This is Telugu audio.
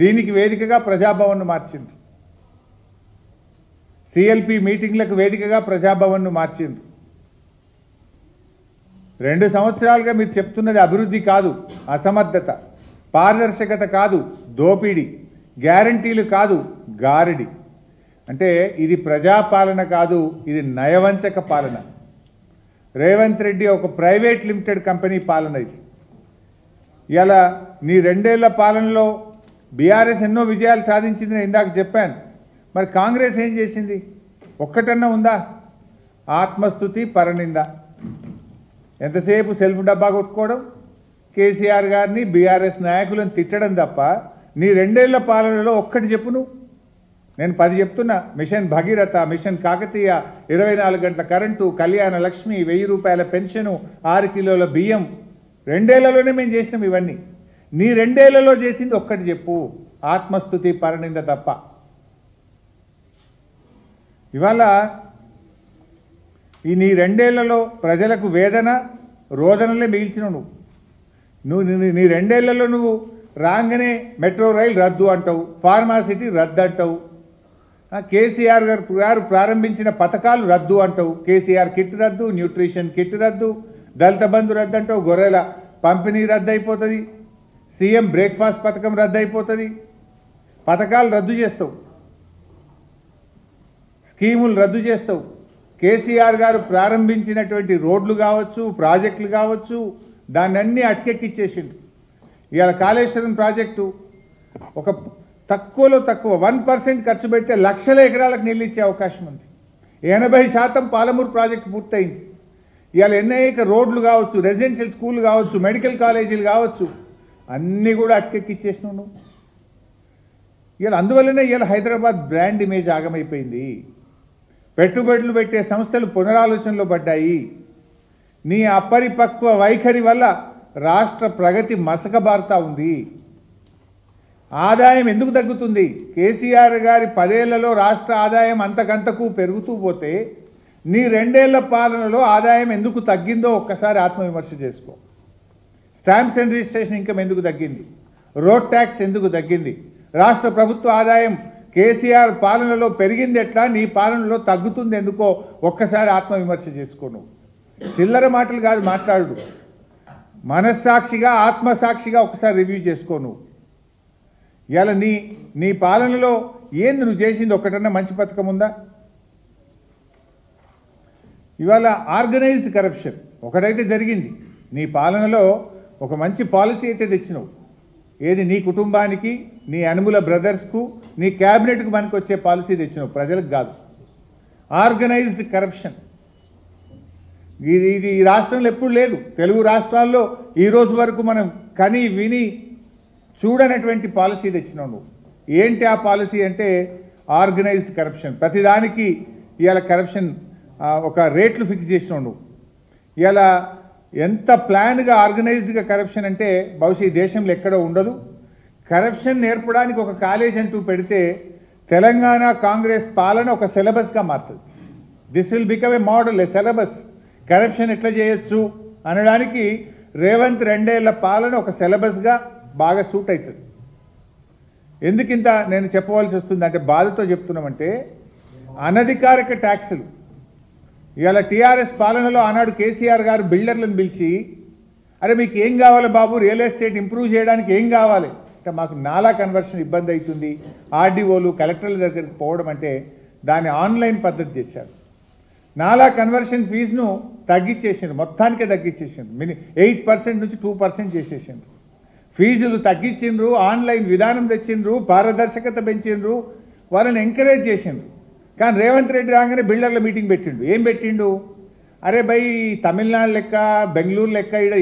దీనికి వేదికగా ప్రజాభవన్ను మార్చింది. సిఎల్పి మీటింగ్లకు వేదికగా ప్రజాభవన్ను మార్చింది. 2 సంవత్సరాలుగా మీరు చెప్తున్నది అభివృద్ధి కాదు, అసమర్థత, పారదర్శకత కాదు, దోపిడీ, గ్యారంటీలు కాదు, గారడి. అంటే ఇది ప్రజాపాలన కాదు, ఇది నయవంచక పాలన. రేవంత్ రెడ్డి ఒక ప్రైవేట్ లిమిటెడ్ కంపెనీ పాలన ఇది. ఇలా నీ 2 ఏళ్ల పాలనలో బీఆర్ఎస్ ఎన్నో విజయాలు సాధించింది, నేను ఇందాక చెప్పాను. మరి కాంగ్రెస్ ఏం చేసింది? ఒక్కటన్నా ఉందా? ఆత్మస్తుతి, పరనింద. ఎంతసేపు సెల్ఫ్ డబ్బా కొట్టుకోవడం, కేసీఆర్ గారిని బీఆర్ఎస్ నాయకులను తిట్టడం తప్ప నీ 2 ఏళ్ల పాలనలో ఒక్కటి చెప్పు నువ్వు. నేను 10 చెప్తున్నా. మిషన్ భగీరథ, మిషన్ కాకతీయ, 24 గంటల కరెంటు, కళ్యాణ లక్ష్మి, 1000 రూపాయల పెన్షను, 6 కిలోల బియ్యం. 2 ఏళ్లలోనే మేము చేసినాం ఇవన్నీ. నీ 2 ఏళ్లలో చేసింది ఒక్కటి చెప్పు, ఆత్మస్తుతి, పరనింద తప్ప. ఇవాళ ఈ నీ 2 ఏళ్లలో ప్రజలకు వేదన, రోదనలే మిగిల్చినావు నువ్వు. నీ 2 ఏళ్లలో నువ్వు రాగానే మెట్రో రైలు రద్దు అంటావు, ఫార్మాసిటీ రద్దు అంటావు, కేసీఆర్ గారు ప్రారంభించిన పథకాలు రద్దు అంటావు. కేసీఆర్ కిట్ రద్దు, న్యూట్రిషన్ కిట్ రద్దు, దళిత బంధు రద్దు అంటావు, గొర్రెల పంపిణీ రద్దు అయిపోతుంది, సీఎం బ్రేక్ఫాస్ట్ పథకం రద్దు అయిపోతుంది. పథకాలు రద్దు చేస్తావు, స్కీములు రద్దు చేస్తావు. కేసీఆర్ గారు ప్రారంభించినటువంటి రోడ్లు కావచ్చు, ప్రాజెక్టులు కావచ్చు, దాన్ని అన్నీ అటకెక్కిచ్చేసిండు. ఇవాళ కాళేశ్వరం ప్రాజెక్టు ఒక తక్కువలో తక్కువ 1% ఖర్చు పెడితే లక్షల ఎకరాలకు నీళ్ళు ఇచ్చే అవకాశం ఉంది. 80% పాలమూరు ప్రాజెక్టు పూర్తయింది. ఇవాళ అనేక రోడ్లు కావచ్చు, రెసిడెన్షియల్ స్కూల్ కావచ్చు, మెడికల్ కాలేజీలు కావచ్చు, అన్నీ కూడా అటకెక్కిచ్చేసినావు నువ్వు. ఇవాళ అందువల్లనే ఇవాళ హైదరాబాద్ బ్రాండ్ ఇమేజ్ ఆగమైపోయింది. పెట్టుబడులు పెట్టే సంస్థలు పునరాలోచనలో పడ్డాయి. నీ అపరిపక్వ వైఖరి వల్ల రాష్ట్ర ప్రగతి మసకబారుతా ఉంది. ఆదాయం ఎందుకు తగ్గుతుంది? కేసీఆర్ గారి 10 ఏళ్లలో రాష్ట్ర ఆదాయం అంతకంతకు పెరుగుతూ పోతే నీ 2 ఏళ్ల పాలనలో ఆదాయం ఎందుకు తగ్గిందో ఒక్కసారి ఆత్మవిమర్శ చేసుకో. స్టాంప్స్ అండ్ రిజిస్ట్రేషన్ ఇన్కమ్ ఎందుకు తగ్గింది? రోడ్ ట్యాక్స్ ఎందుకు తగ్గింది? రాష్ట్ర ప్రభుత్వ ఆదాయం కేసీఆర్ పాలనలో పెరిగింది ఎట్లా, నీ పాలనలో తగ్గుతుంది ఎందుకో ఒక్కసారి ఆత్మవిమర్శ చేసుకో. నువ్వు చిల్లర మాటలు కాదు మాట్లాడు, మనస్సాక్షిగా, ఆత్మసాక్షిగా ఒకసారి రివ్యూ చేసుకో. నువ్వు ఇవాళ నీ పాలనలో ఏంది నువ్వు చేసింది? ఒకటన్నా మంచి పథకం ఉందా? ఇవాళ ఆర్గనైజ్డ్ కరప్షన్ ఒకటైతే జరిగింది. నీ పాలనలో ఒక మంచి పాలసీ అయితే తెచ్చినావు. ఏది? నీ కుటుంబానికి, నీ అనుముల బ్రదర్స్కు, నీ క్యాబినెట్కు మనకు వచ్చే పాలసీ తెచ్చినావు, ప్రజలకు కాదు. ఆర్గనైజ్డ్ కరప్షన్ ఇది ఈ రాష్ట్రంలో ఎప్పుడు లేదు. తెలుగు రాష్ట్రాల్లో ఈ రోజు వరకు మనం కని విని చూడనటువంటి పాలసీ తెచ్చినావు నువ్వు. ఏంటి ఆ పాలసీ అంటే ఆర్గనైజ్డ్ కరప్షన్. ప్రతిదానికి ఇవాళ కరప్షన్ ఒక రేట్లు ఫిక్స్ చేసినావు నువ్వు. ఇవాళ ఎంత ప్లాన్గా ఆర్గనైజ్డ్గా కరప్షన్ అంటే బహుశా ఈ దేశంలో ఎక్కడో ఉండదు. కరప్షన్ నేర్పడానికి ఒక కాలేజ్ అంటూ పెడితే తెలంగాణ కాంగ్రెస్ పాలన ఒక సిలబస్గా మారుతుంది. This will become a model, A syllabus. Corruption ఎట్లా చేయొచ్చు అనడానికి రేవంత్ 2 ఏళ్ల పాలన ఒక సిలబస్గా బాగా సూట్ అవుతుంది. ఎందుకింత నేను చెప్పవలసి వస్తుంది అంటే బాధతో చెప్తున్నామంటే, అనధికారిక ట్యాక్సులు ఇవాళ టీఆర్ఎస్ పాలనలో ఆనాడు కేసీఆర్ గారు బిల్డర్లను పిలిచి, అరే మీకు ఏం కావాలి బాబు, రియల్ ఎస్టేట్ ఇంప్రూవ్ చేయడానికి ఏం కావాలి అంటే, మాకు నాలా కన్వర్షన్ ఇబ్బంది అవుతుంది, ఆర్డీఓలు కలెక్టర్ల దగ్గరికి పోవడం అంటే దాన్ని ఆన్లైన్ పద్ధతి చేశారు. నాలా కన్వర్షన్ ఫీజును తగ్గించేసిండ్రు, మొత్తానికే తగ్గించేసిండ్రు. 8% నుంచి 2% చేసేసిండ్రు. ఫీజులు తగ్గించిండ్రు, ఆన్లైన్ విధానం తెచ్చిండ్రు, పారదర్శకత పెంచిండ్రు, వాళ్ళని ఎంకరేజ్ చేసిండ్రు. కానీ రేవంత్ రెడ్డి రాగానే బిల్డర్ల మీటింగ్ పెట్టిండు. ఏం పెట్టిండు? అరే భయ్, తమిళనాడు లెక్క, బెంగళూరు లెక్క, ఇక్కడ